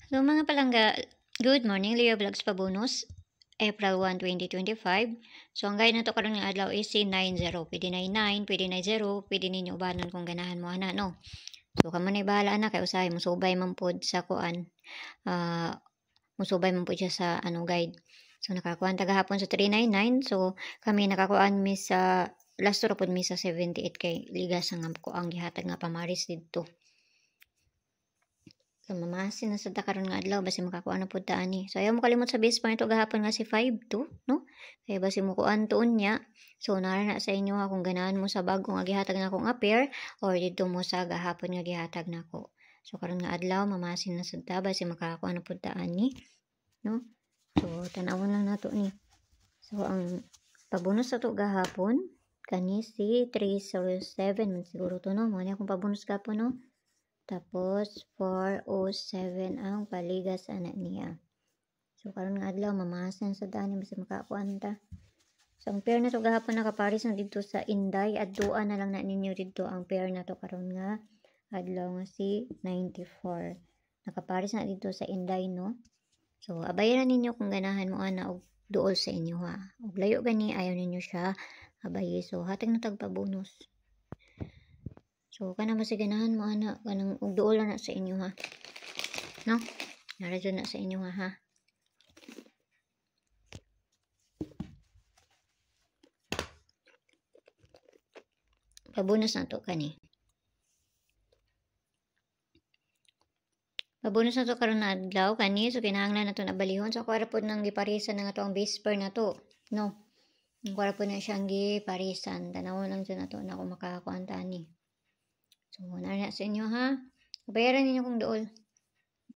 So mga palangga, good morning, Leo Vlogs pa bonus. April 1, 2025. So ang guide na to karon nga adlaw is C90. Pwede 99, pwede 90, pwede ninyo ubanon kung ganahan mo ana no. So kamo na bahala na kay usahay mo subay man pod sa kuan. Musubay man po siya sa guide. So nakakuan tagahapon sa 399. So kami nakakuan mi sa last ra pod mi sa 78 kay ligas nga ko ang gihatag nga pamaris didto. So, mamasin na sa karon nga adlaw basi makakuha na pud ta ani. So, ayaw mo kalimot sa base pa ito gahapon nga si 52, no? Kaya basi mo kuan tuon niya. So, nara na sa inyo ha kung ganahan mo sa bago nga gihatag nako nga pair or dito mo sa gahapon nga gihatag nako. So, karon nga adlaw mamasin na sa ta basi makakuha na pud ta ani, no? So, tanawon lang nato ni. So, ang pabonus sa to gahapon kani si 307 man siguro to no. Mo ni akong pabonus gahapon no. Tapos, 407 ang paligas anak niya. So, karon nga adlaw, mamahasan sa dani, basta makakuan ta. So, ang pair na to gahapon nakaparis na dito sa Inday. Adduan na lang na ninyo dito ang pair na to karon nga adlaw nga si 94. Nakaparis na dito sa Inday, no? So, abayaran ninyo kung ganahan mo ana og duol sa inyo ha. Og layo gani, ayaw ninyo siya abayi. So, hatag na tagpa-bonus. So, kana masiganahan mo ana kanang ugduol na sa inyo ha. No? Naradyo na sa inyo ha. Pabonus na to kani. Pabonus na to karon na adlaw kani so kinahanglan nato na balihon so kuara pod nang giparisan na to ang base pair na to. No. Kuara pod na siyang giparisan. Tanawon lang dyan na to na kung makakuan ta ni. So, nara sa inyo ha. Bayaran ninyo kung dool.